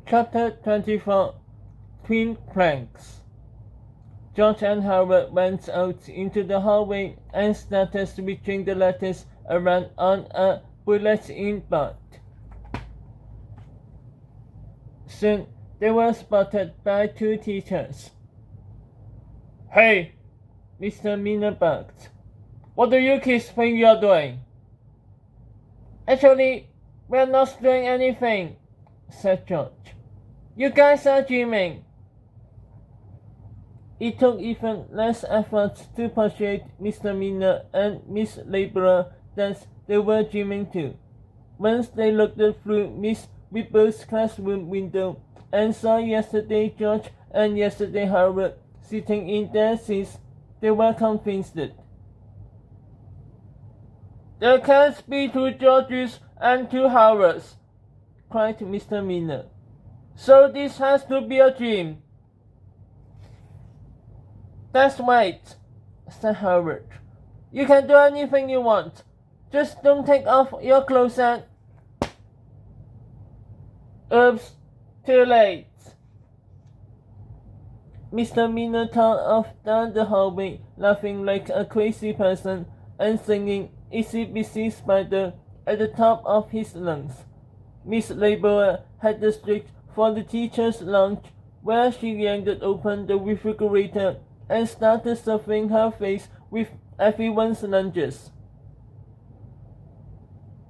Chapter 24 Twin Planks. George and Howard went out into the hallway and started switching the letters around on a bulletin board. Soon they were spotted by two teachers. "Hey," Mr. Miner barked. "What do you kids think you're doing?" "Actually, we're not doing anything," said George. "You guys are dreaming." It took even less effort to persuade Mr. Miner and Miss Laborer that they were dreaming too. Once they looked through Miss Whipple's classroom window and saw yesterday George and yesterday Howard sitting in their seats, they were convinced. "There can't be two Georges and two Howards," cried Mr. Miner. "So this has to be a dream." "That's right," said Howard. "You can do anything you want. Just don't take off your clothes and—" "Oops, too late." Mr. Miner turned off down the hallway, laughing like a crazy person and singing "Itsy Bitsy Spider" at the top of his lungs. Miss Laborer had the streak for the teacher's lounge, where she yanked open the refrigerator and started stuffing her face with everyone's lunches.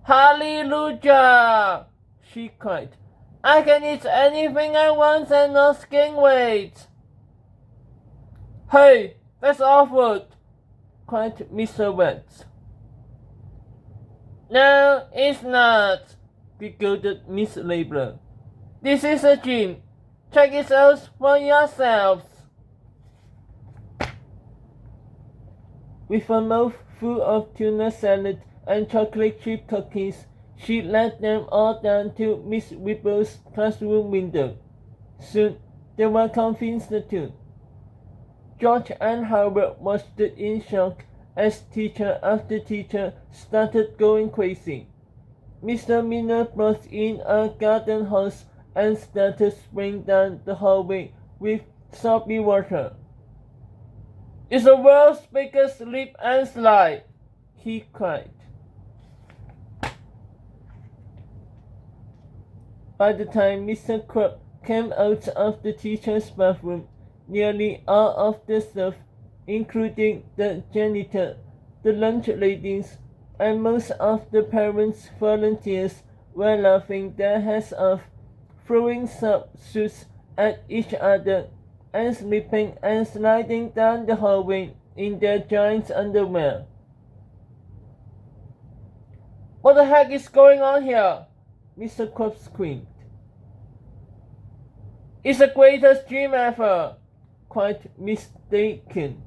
"Hallelujah!" she cried. "I can eat anything I want and not gain weight." "Hey, that's awful!" cried Mr. West. "No, it's not," giggled Miss Laborer. "This is a dream. Check it out for yourselves." With a mouth full of tuna salad and chocolate chip cookies, she led them all down to Miss Whipple's classroom window. Soon they were convinced too. George and Howard watched in shock as teacher after teacher started going crazy. Mr. Miner brought in a garden hose and started spraying down the hallway with soapy water. "It's the world's biggest slip and slide," he cried. By the time Mr. Krupp came out of the teacher's bathroom, nearly all of the staff, including the janitor, the lunch ladies, and most of the parents' volunteers, were laughing their heads off, throwing soap suits at each other, and slipping and sliding down the hallway in their giant underwear. "What the heck is going on here?" Mr. Krupp screamed. "It's the greatest dream ever!" cried Miss Dakin.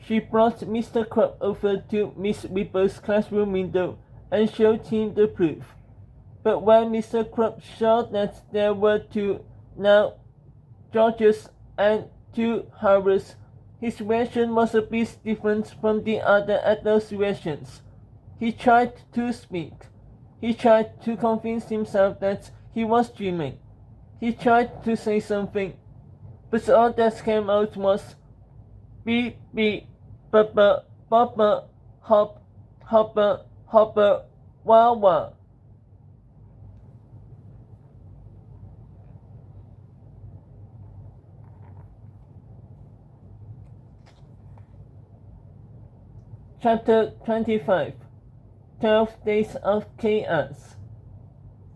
She brought Mr. Krupp over to Miss Whipple's classroom window and showed him the proof. But when Mr. Krupp saw that there were two now Georges and two Howards, his reaction was a bit different from the other adults' reactions. He tried to speak. He tried to convince himself that he was dreaming. He tried to say something, but all that came out was beep beep, bubba, bubba, hop, hopper, hopper, wah wah. Chapter 25 12 Days of Chaos.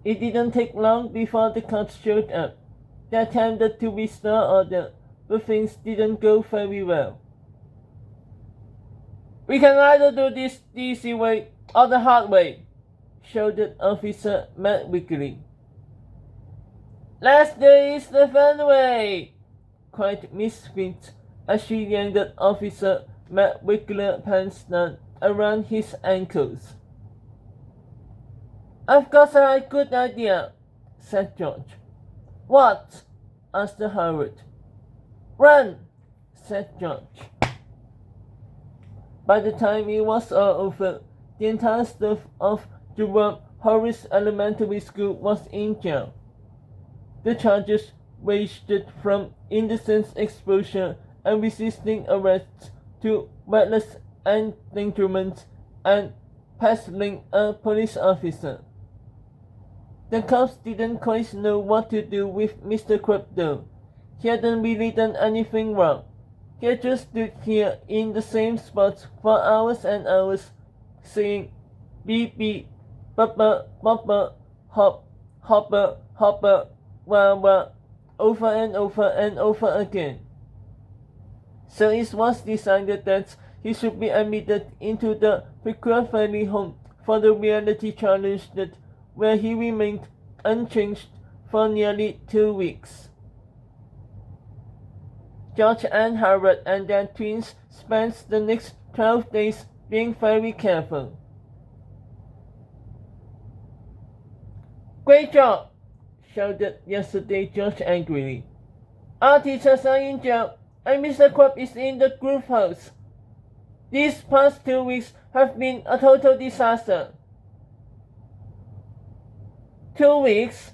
It didn't take long before the cops showed up. They attempted to restore order, but things didn't go very well. "We can either do this the easy way or the hard way," shouted Officer Matt Wiggly. "Let's do it the fun way," cried Miss Squint as she yanked Officer Matt Wiggler's pants down around his ankles. "I've got a good idea," said George. "What?" asked Howard. "Run," said George. By the time it was all over, the entire staff of Jerome Horace Elementary School was in jail. The charges ranged from indecent exposure and resisting arrest to reckless endangerment and pestering a police officer. The cops didn't quite know what to do with Mr. Krupp though. He hadn't really done anything wrong. He had just stood here in the same spot for hours and hours, saying beep beep, bubba, bubba, hop, hopper, hopper, wah wah, over and over and over again. So it was decided that he should be admitted into the Pickrell family home for the reality challenge that where he remained unchanged for nearly 2 weeks. George and Harold and their twins spent the next 12 days being very careful. Great job! Shouted yesterday George angrily. Our teachers are in jail and Mr. Krupp is in the groove house. These past 2 weeks have been a total disaster. 2 weeks?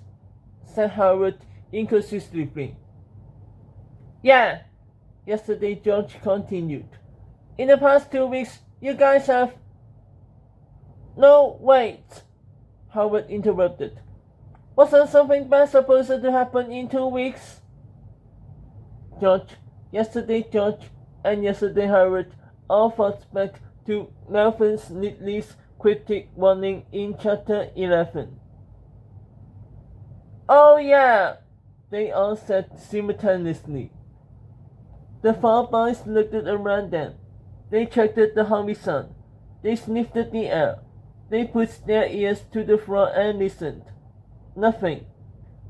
Said Harold inconsistently. Yeah, yesterday George continued. In the past 2 weeks, you guys have... No, wait, Howard interrupted. Wasn't something bad supposed to happen in 2 weeks? Yesterday George, and yesterday Howard all thought back to Melvin Neatley's cryptic warning in Chapter 11. Oh yeah, they all said simultaneously. The 4 boys looked around them. They checked the horizon. They sniffed the air. They put their ears to the floor and listened. Nothing.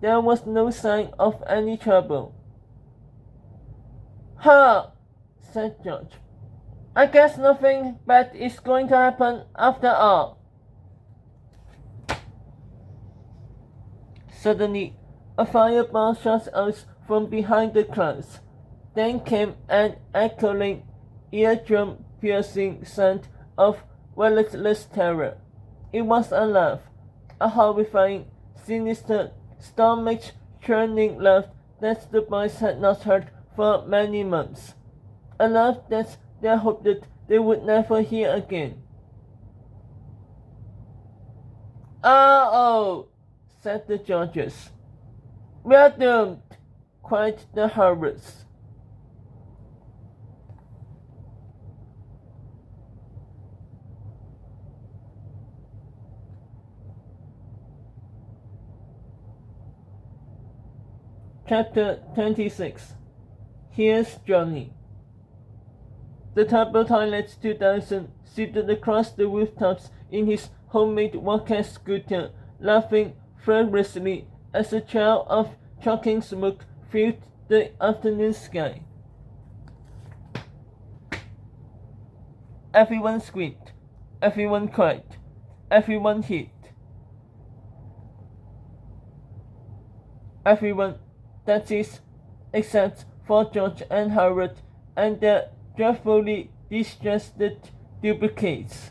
There was no sign of any trouble. Huh, said George. I guess nothing bad is going to happen after all. Suddenly, a fireball shot out from behind the clouds. Then came an echoing, eardrum-piercing sound of relentless terror. It was a laugh, a horrifying, sinister, stomach-churning laugh that the boys had not heard for many months. A laugh that they hoped that they would never hear again. "Oh," said the Georges. "We're doomed," cried the Howards. Chapter 26. Here's Johnny. The Turbo Toilet 2000 seated across the rooftops in his homemade walker scooter, laughing furiously as a trail of choking smoke filled the afternoon sky. Everyone screamed, everyone cried, everyone hid. Everyone, that is, except for George and Howard and their dreadfully distressed duplicates.